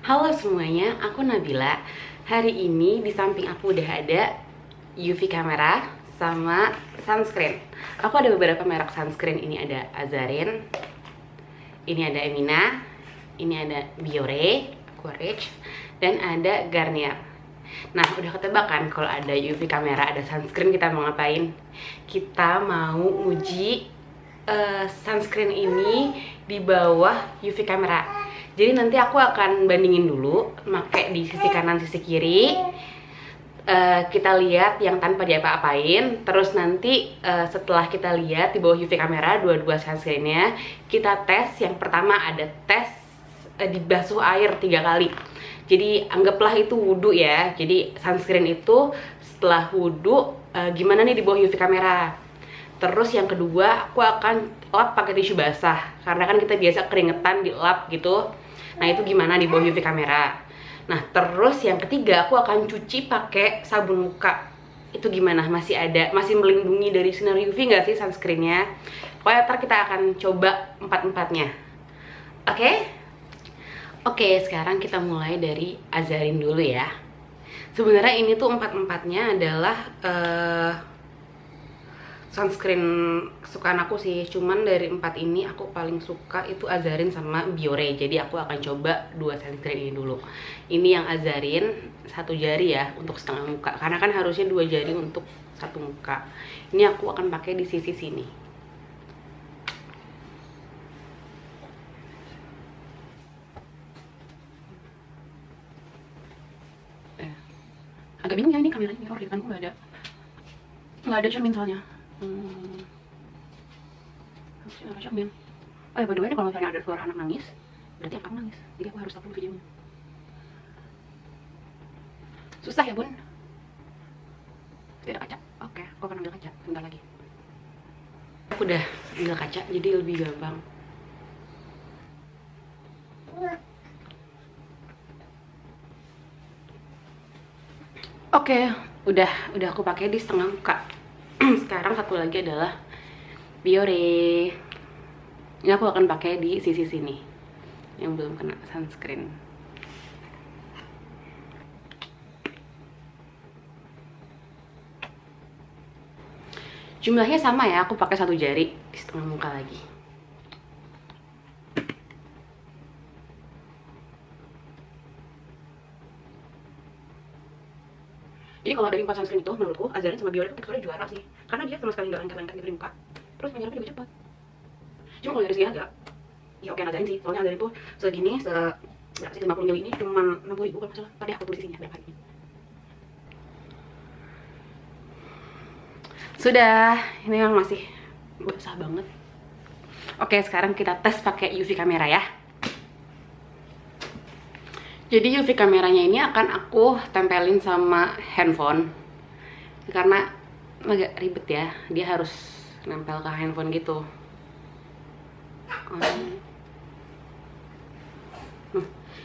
Halo semuanya, aku Nabila. Hari ini di samping aku udah ada UV camera sama sunscreen. Aku ada beberapa merek sunscreen. Ini ada Azarin, ini ada Emina, ini ada Biore, Courage, dan ada Garnier. Nah, udah ketebak kan kalau ada UV camera, ada sunscreen, kita mau ngapain? Kita mau uji sunscreen ini di bawah UV camera. Jadi nanti aku akan bandingin dulu, pakai di sisi kanan, sisi kiri. Kita lihat yang tanpa diapa-apain. Terus nanti setelah kita lihat di bawah UV kamera dua-dua sunscreennya, kita tes. Yang pertama ada tes dibasuh air 3 kali. Jadi anggaplah itu wudhu ya. Jadi sunscreen itu setelah wudhu gimana nih di bawah UV kamera. Terus yang kedua aku akan lap pakai tisu basah, karena kan kita biasa keringetan di lap gitu. Nah itu gimana di bawah UV kamera. Nah terus yang ketiga aku akan cuci pakai sabun muka. Itu gimana, masih melindungi dari sinar UV nggak sih sunscreennya. Pokoknya ntar kita akan coba empat-empatnya. Oke, sekarang kita mulai dari Azarin dulu ya. Sebenarnya ini tuh empat-empatnya adalah sunscreen kesukaan aku sih. Cuman dari 4 ini aku paling suka itu Azarin sama Biore. Jadi aku akan coba 2 sunscreen ini dulu. Ini yang Azarin 1 jari ya untuk setengah muka, karena kan harusnya 2 jari untuk 1 muka. Ini aku akan pakai di sisi sini. Agak bingung ya ini kameranya, mirror di depanku nggak ada cermin soalnya. Harusnya ada cermin. Oh ya, by the way, kalau misalnya ada suara anak nangis, berarti anak nangis. Jadi aku harus stop dulu videonya. Susah ya bun. Tidak ada kaca. Oke, aku akan ambil kaca sebentar lagi. Aku udah ambil kaca, jadi lebih gampang. Oke, udah aku pakai di setengah muka. Sekarang satu lagi adalah Biore. Ini aku akan pakai di sisi sini yang belum kena sunscreen. Jumlahnya sama ya, aku pakai 1 jari di setengah muka lagi. Jadi kalau dari 4 sunscreen itu, menurutku Azarin sama Biore itu teksturnya juara sih, karena dia sama sekali nggak lengket-lengket gitu di muka. Terus menyerapnya juga cepat. Cuma kalau dari segi harga, ya oke Azarin sih. Soalnya Azarin tuh segini, berapa sih, 50 ml ini cuma 60.000 kan masalah. Tadi aku tulis di sini berapa harganya. Sudah, ini memang masih basah banget. Oke, sekarang kita tes pakai UV kamera ya. Jadi UV kameranya ini akan aku tempelin sama handphone, karena agak ribet ya, dia harus nempel ke handphone gitu.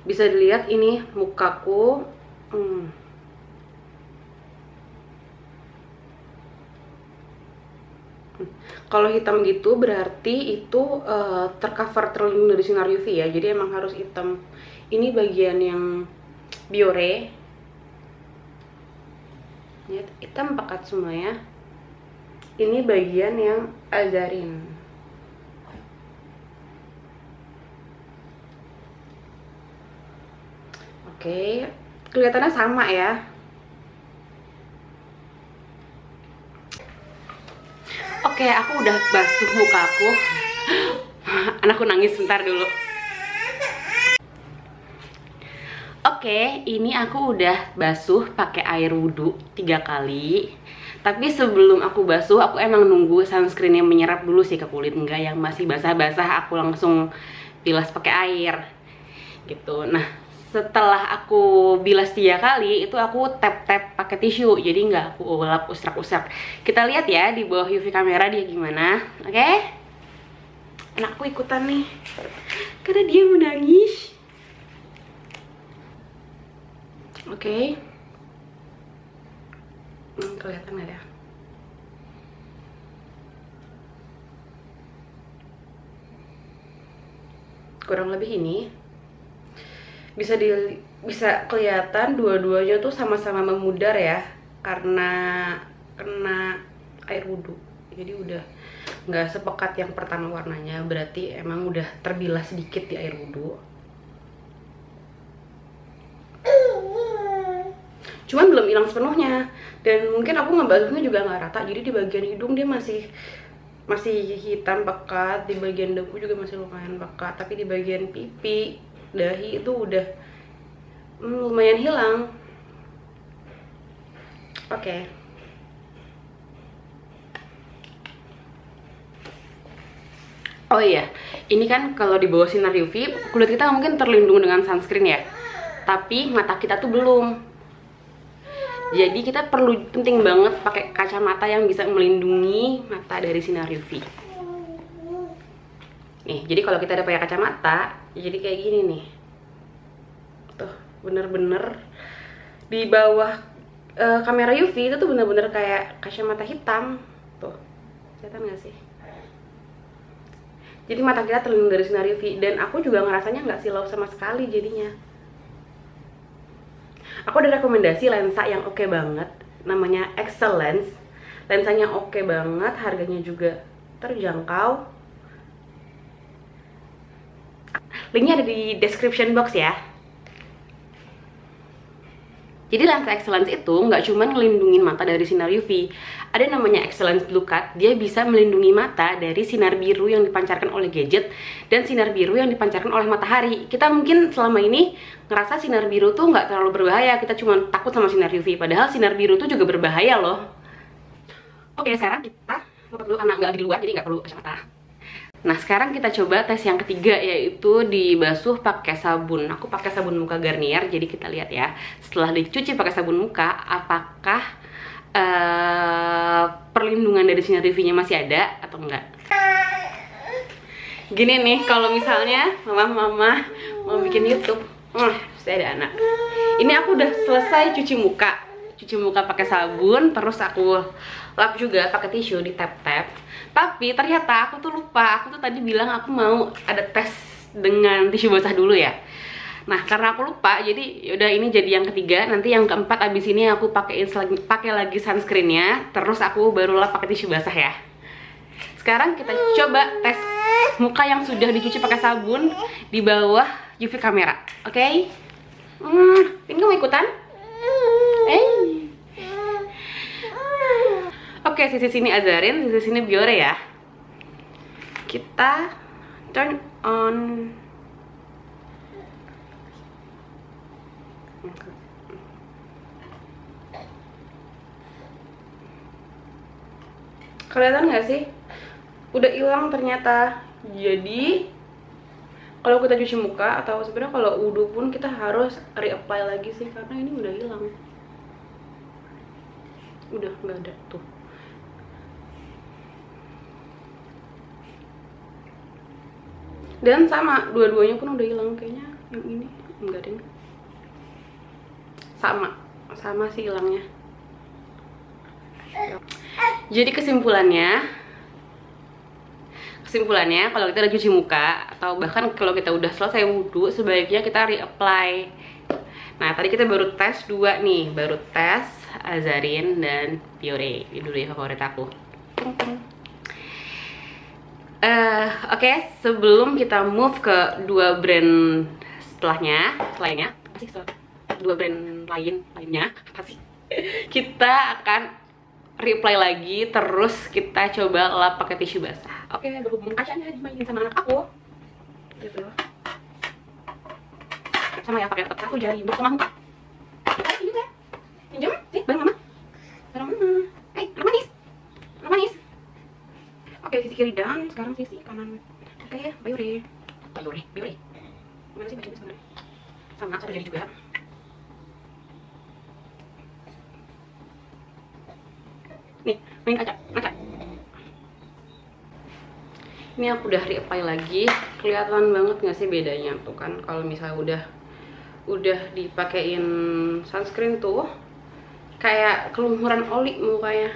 Bisa dilihat ini mukaku. Kalau hitam gitu berarti itu tercover, terlindung dari sinar UV ya. Jadi emang harus hitam. Ini bagian yang Biore. Lihat, hitam pekat semuanya. Ini bagian yang Azarin. Oke, kelihatannya sama ya. Oke, aku udah basuh muka aku. Anakku nangis, bentar dulu. Oke, ini aku udah basuh pakai air wudhu 3 kali. Tapi sebelum aku basuh, aku emang nunggu sunscreennya menyerap dulu sih ke kulit. Enggak yang masih basah-basah aku langsung bilas pakai air gitu. Nah, setelah aku bilas 3 kali, itu aku tap-tap pakai tisu. Jadi nggak aku ulap usrak-usrak. Kita lihat ya di bawah UV kamera dia gimana. Oke? Anakku ikutan nih, karena dia menangis. Oke. Kelihatan nggak ya? Kurang lebih ini. bisa kelihatan dua-duanya tuh sama-sama memudar ya, karena kena air wudhu. Jadi udah nggak sepekat yang pertama warnanya, berarti emang udah terbilas sedikit di air wudhu. Cuman belum hilang sepenuhnya, dan mungkin aku ngebasuhnya juga nggak rata, jadi di bagian hidung dia masih hitam pekat, di bagian dagu juga masih lumayan pekat, tapi di bagian pipi, dahi itu udah lumayan hilang. Oke. Oh iya, ini kan kalau di bawah sinar UV, kulit kita mungkin terlindung dengan sunscreen ya, tapi mata kita tuh belum. Jadi kita penting banget pakai kacamata yang bisa melindungi mata dari sinar UV. Nih, jadi kalau kita ada pakai kacamata, jadi kayak gini nih. Tuh, bener-bener di bawah kamera UV itu tuh bener-bener kayak kacamata hitam. Tuh, kelihatan nggak sih? Jadi mata kita terlindung dari sinar UV, dan aku juga ngerasanya nggak silau sama sekali jadinya. Aku ada rekomendasi lensa yang oke banget, namanya Excellence. Lensanya oke banget, harganya juga terjangkau. Linknya ada di description box ya. Jadi lensa Excellence itu nggak cuma ngelindungin mata dari sinar UV, ada namanya Excellence Blue Cut. Dia bisa melindungi mata dari sinar biru yang dipancarkan oleh gadget dan sinar biru yang dipancarkan oleh matahari. Kita mungkin selama ini ngerasa sinar biru tuh nggak terlalu berbahaya, kita cuma takut sama sinar UV, padahal sinar biru tuh juga berbahaya loh. Oke, sekarang kita buka dulu karena nggak di luar, jadi nggak perlu kacamata. Nah, sekarang kita coba tes yang ketiga, yaitu dibasuh pakai sabun. Aku pakai sabun muka Garnier, jadi kita lihat ya. Setelah dicuci pakai sabun muka, apakah perlindungan dari sinar UV-nya masih ada atau enggak? Gini nih, kalau misalnya mama mau bikin YouTube, saya ada anak. Ini aku udah selesai cuci muka pakai sabun, terus aku lap juga pakai tisu, di tap-tap. Tapi ternyata aku tuh lupa, aku tuh tadi bilang aku mau ada tes dengan tisu basah dulu ya. Nah, karena aku lupa, jadi yaudah ini jadi yang ketiga. Nanti yang keempat abis ini aku pakai lagi sunscreennya, terus aku baru lap pakai tisu basah ya. Sekarang kita coba tes muka yang sudah dicuci pakai sabun di bawah UV kamera, oke? Ini mau ikutan? Oke, sisi sini Azarin, sisi sini Biore ya. Kita turn on. Kelihatan nggak sih? Udah hilang ternyata. Jadi kalau kita cuci muka atau sebenarnya kalau wudhu pun kita harus reapply lagi sih, karena ini udah hilang. Udah nggak ada tuh. Dan sama, dua-duanya pun udah hilang kayaknya. Yang ini enggak deh. Sama sih hilangnya. Jadi kesimpulannya kalau kita udah cuci muka atau bahkan kalau kita udah selesai wudhu, sebaiknya kita reapply. Nah, tadi kita baru tes dua nih, baru tes Azarin dan Biore. Ini dulu ya favorit aku. Oke, sebelum kita move ke dua brand lainnya, dua brand lainnya, pasti kita akan reapply lagi, terus kita coba lap pakai tisu basah. Oke, berhubung kacanya dimainin sama anak aku, gitu. Sama ya pakai laptop aku jadi bersama muka. Ini juga, pinjam, sih, bareng mama. Anak manis. Oke, sisi kiri dan sekarang sisi kanan. Oke, Biore. Gimana sih bacanya sebenarnya? Sama, satu jari juga. Nih, main kaca. Ini aku udah reapply lagi. Kelihatan banget nggak sih bedanya tuh kan? Kalau misalnya udah dipakein sunscreen tuh kayak kelumuran oli mukanya.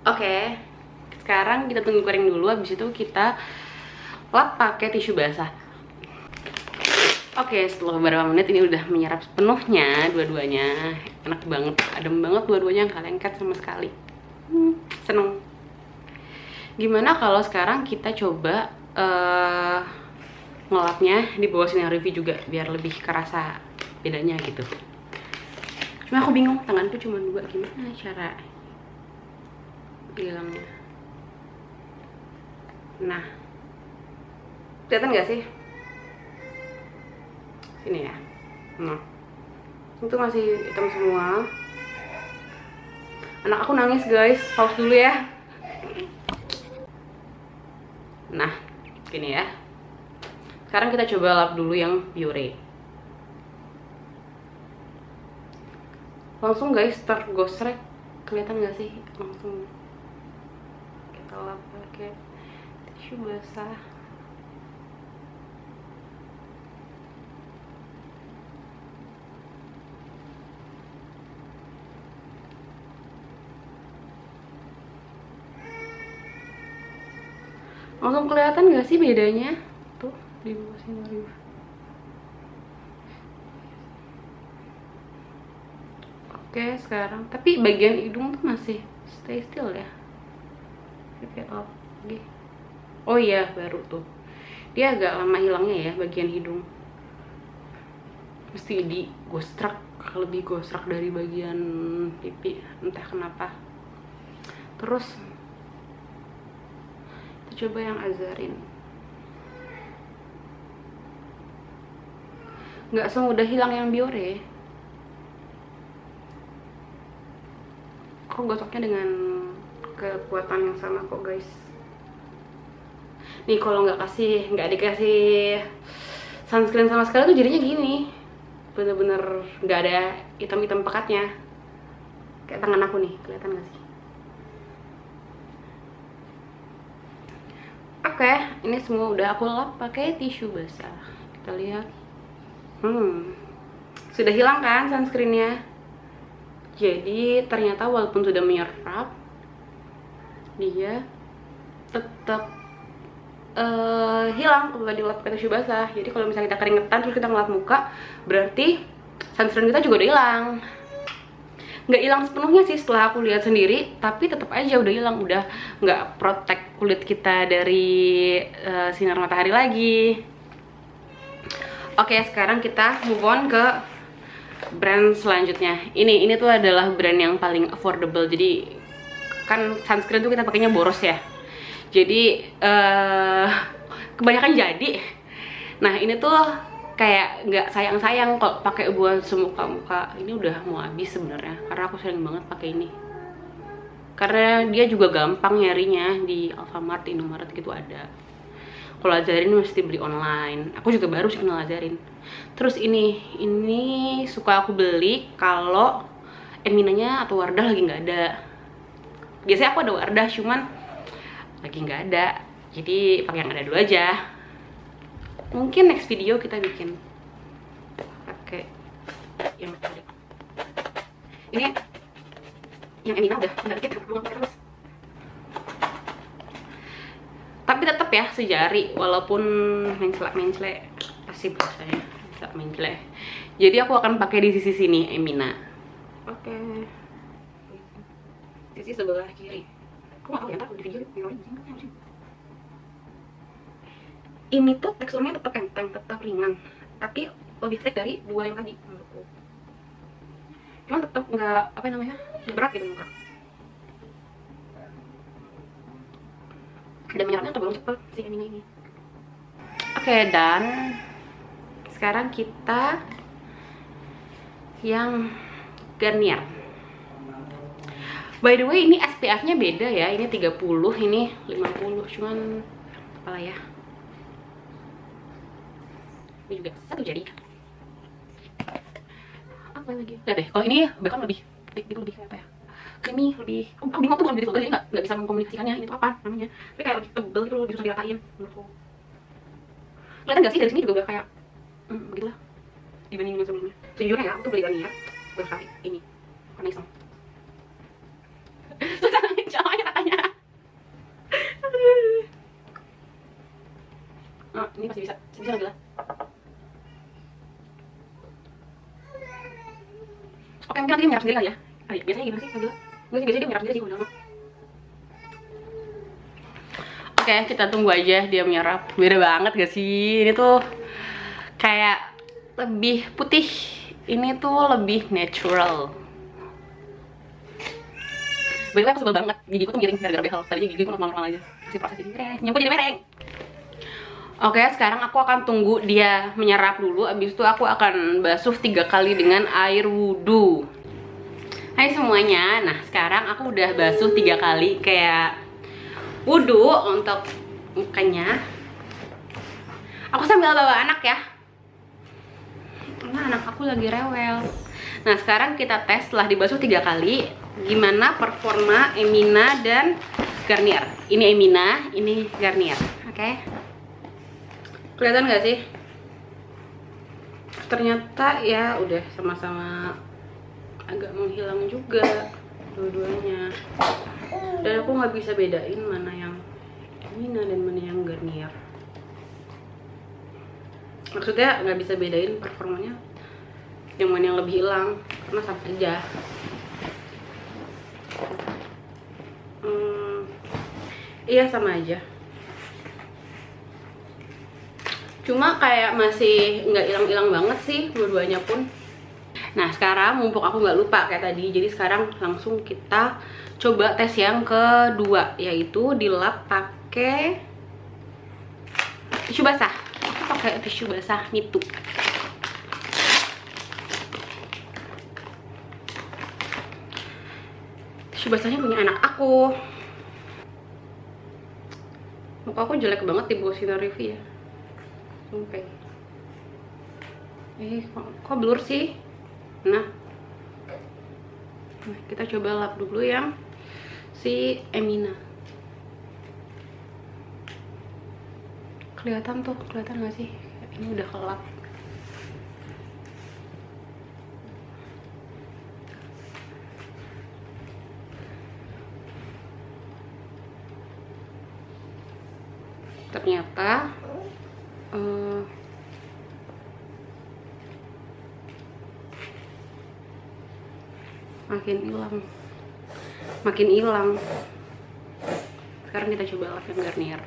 Oke, sekarang kita tunggu kering dulu, habis itu kita lap pakai tisu basah. Oke, setelah beberapa menit ini udah menyerap sepenuhnya dua-duanya. Enak banget, adem banget dua-duanya, nggak lengket sama sekali. Seneng. Gimana kalau sekarang kita coba ngelapnya di bawah sinar UV juga, biar lebih kerasa bedanya gitu. Cuma aku bingung, tanganku cuma dua, gimana cara hilangnya. Nah, kelihatan nggak sih? Sini ya. Nah, itu masih hitam semua. Anak aku nangis guys, pause dulu ya. Nah, gini ya. Sekarang kita coba lap dulu yang Biore. Langsung guys tergosrek, kelihatan nggak sih? Langsung kita lap pakai tisu basah. Langsung kelihatan nggak sih bedanya? Tuh di bawah sinar UV. Oke, sekarang tapi bagian hidung tuh masih stay still ya. Kayak lagi. Oh iya, baru tuh. Dia agak lama hilangnya ya bagian hidung. Mesti digosrak, lebih gosrak dari bagian pipi, entah kenapa. Terus kita coba yang Azarin. Nggak semudah hilang yang Biore. Aku gosoknya dengan kekuatan yang sama kok guys. Nih kalau nggak dikasih sunscreen sama sekali tuh jadinya gini, bener-bener nggak ada hitam-hitam pekatnya. Kayak tangan aku nih, kelihatan nggak sih? Oke, ini semua udah aku lap pakai tisu basah. Kita lihat. Sudah hilang kan sunscreennya? Jadi ternyata walaupun sudah menyerap, dia tetap hilang kalau dilap pakai tisu basah. Jadi kalau misalnya kita keringetan terus kita ngelap muka, berarti sunscreen kita juga udah hilang. Nggak hilang sepenuhnya sih setelah aku lihat sendiri, tapi tetap aja udah hilang, udah nggak protect kulit kita dari sinar matahari lagi. Oke, sekarang kita move on ke brand selanjutnya. Ini tuh adalah brand yang paling affordable. Jadi kan sunscreen tuh kita pakainya boros ya. Jadi kebanyakan jadi. Nah ini tuh kayak nggak sayang-sayang kalau pakai buat semuka-muka. Ini udah mau habis sebenarnya, karena aku sering banget pakai ini. Karena dia juga gampang nyarinya di Alfamart, Indomaret gitu ada. Kalau Azarin mesti beli online. Aku juga baru sih kenal Azarin. Terus ini suka aku beli kalau Eminanya atau Wardah lagi nggak ada. Biasanya aku ada Wardah, cuman lagi nggak ada. Jadi pakai yang ada dulu aja. Mungkin next video kita bikin pakai yang tadi. Ini yang Emina udah dikit terus. Tapi tetap ya sejari, walaupun menclek pasti biasanya bisa menclek. Jadi aku akan pakai di sisi sini Emina. Oke. Sisi sebelah kiri. Aku nggak tahu ya, ntar di video ini tuh teksturnya tetap enteng, tetap ringan, tapi lebih thick dari dua yang tadi menurutku. Cuman tetap nggak berat gitu muka. Dan menyerapnya tergolong cepet si Emina ini. Oke, dan sekarang kita yang Garnier. By the way, ini SPF-nya beda ya. Ini 30, ini 50. Cuman apalah ya. Ini juga satu jadi. Apa lagi? Lihat deh. Kalau ini bahkan lebih lebih kayak apa ya? Creamy, lebih bingung tuh bukan beautiful, jadi nggak bisa mengkomunikasikannya ini tuh apa namanya. Tapi kayak lebih tebel gitu, lebih susah diratain menurutku. Kelihatan nggak sih dari sini juga udah kayak begitulah dibanding dengan sebelumnya. Sejujurnya ya, aku tuh beli Garnier baru kali ini karena iseng. Susah ngejawabnya katanya. pasti bisa Nabila. Oke, mungkin nanti dia menyerap sendiri kali ya. Biasanya gimana sih Nabila? Mungkin biasanya dia menyerap sendiri sih kalau lama. Oke, kita tunggu aja dia menyerap. Beda banget gak sih? Ini tuh kayak lebih putih. Ini tuh lebih natural. By the way, aku sebel banget, gigiku tuh miring gara-gara behel. Tadinya gigiku normal-normal aja. Masih proses ini keren, nyampe jadi mereng. Oke, sekarang aku akan tunggu dia menyerap dulu. Abis itu aku akan basuh 3 kali dengan air wudhu. Hai semuanya, nah sekarang aku udah basuh 3 kali kayak wudhu untuk mukanya. Aku sambil bawa anak ya, karena anak aku lagi rewel. Nah sekarang kita tes setelah dibasuh 3 kali gimana performa Emina dan Garnier. Ini Emina, ini Garnier. Oke. Kelihatan nggak sih? Ternyata ya udah sama-sama agak menghilang juga dua-duanya. Dan aku nggak bisa bedain mana yang Emina dan mana yang Garnier. Maksudnya nggak bisa bedain performanya yang mana yang lebih hilang, karena sama aja. Iya sama aja. Cuma kayak masih nggak hilang-hilang banget sih dua-duanya pun. Nah sekarang mumpung aku nggak lupa kayak tadi, jadi sekarang langsung kita coba tes yang kedua, yaitu dilap pakai tisu basah. Aku pakai tisu basah Nitu. Tisu basahnya punya anak aku. Muka aku jelek banget di bawah sinar UV ya. Sampai. Kok blur sih? Nah, kita coba lap dulu yang si Emina. Kelihatan tuh, kelihatan nggak sih? Ini udah kelap. Ternyata makin hilang. Sekarang kita coba lap yang Garnier.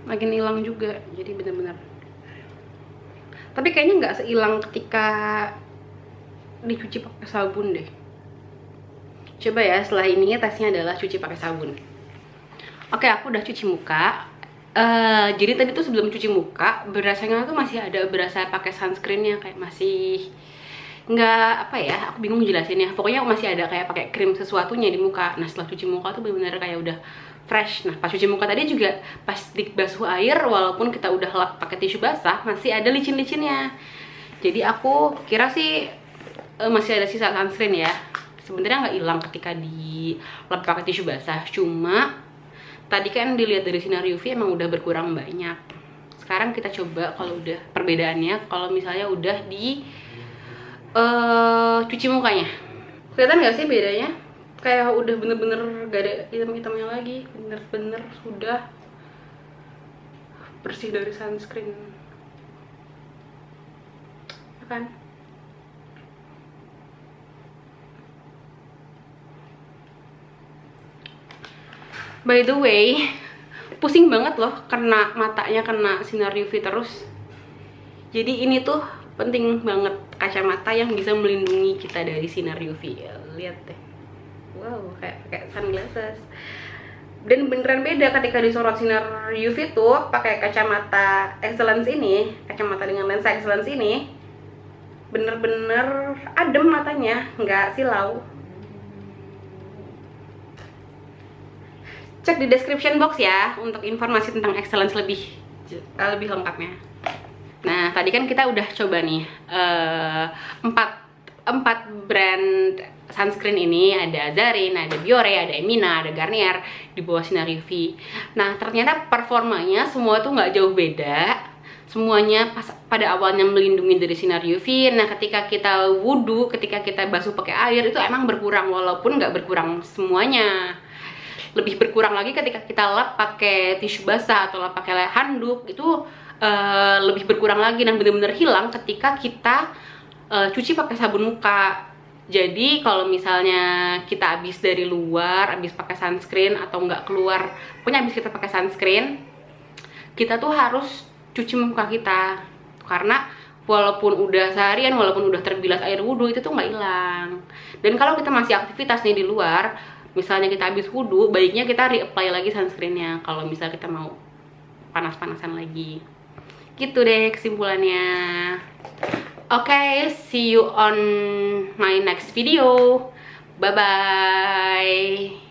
Makin hilang juga, jadi bener-bener. Tapi kayaknya nggak sehilang ketika dicuci pakai sabun deh. Coba ya, setelah ini tesnya adalah cuci pakai sabun. Oke, aku udah cuci muka. Jadi tadi tuh sebelum cuci muka, berasanya tuh masih ada berasa pakai sunscreennya, kayak masih nggak apa ya, aku bingung jelasinnya. Pokoknya masih ada kayak pakai krim sesuatunya di muka. Nah setelah cuci muka tuh bener-bener kayak udah fresh. Nah pas cuci muka tadi juga pas dibasuh air, walaupun kita udah lap pakai tisu basah, masih ada licin-licinnya. Jadi aku kira sih masih ada sisa sunscreen ya. Sebenarnya nggak hilang ketika dilap pakai tisu basah, cuma tadi kan dilihat dari sinar UV emang udah berkurang banyak. Sekarang kita coba kalau udah perbedaannya, kalau misalnya udah di cuci mukanya. Kelihatan nggak sih bedanya? Kayak udah bener-bener gak ada hitam-hitamnya lagi, bener-bener sudah bersih dari sunscreen. Ya kan? By the way, pusing banget loh kena matanya, kena sinar UV terus. Jadi ini tuh penting banget, kacamata yang bisa melindungi kita dari sinar UV. Lihat deh, wow, kayak sunglasses. Dan beneran beda ketika disorot sinar UV tuh pakai kacamata Excellence ini, kacamata dengan lensa Excellence ini, bener-bener adem matanya, nggak silau. Cek di description box ya untuk informasi tentang Excellence lebih lengkapnya. Nah tadi kan kita udah coba nih 4 brand sunscreen ini, ada Azarin, ada Biore, ada Emina, ada Garnier di bawah sinar UV. Nah ternyata performanya semua tuh nggak jauh beda, semuanya pada awalnya melindungi dari sinar UV. Nah, ketika kita wudhu, ketika kita basuh pakai air, itu emang berkurang, walaupun nggak berkurang semuanya. Lebih berkurang lagi ketika kita lap pakai tisu basah atau lap pakai handuk, itu lebih berkurang lagi dan benar-benar hilang ketika kita cuci pakai sabun muka. Jadi kalau misalnya kita habis dari luar, habis pakai sunscreen atau nggak keluar, pokoknya habis kita pakai sunscreen, kita tuh harus cuci muka kita, karena walaupun udah seharian, walaupun udah terbilas air wudhu, itu tuh nggak hilang. Dan kalau kita masih aktivitas nih di luar, misalnya kita habis wudhu, baiknya kita reapply lagi sunscreennya kalau misalnya kita mau panas-panasan lagi. Gitu deh kesimpulannya. Oke, see you on my next video. Bye bye.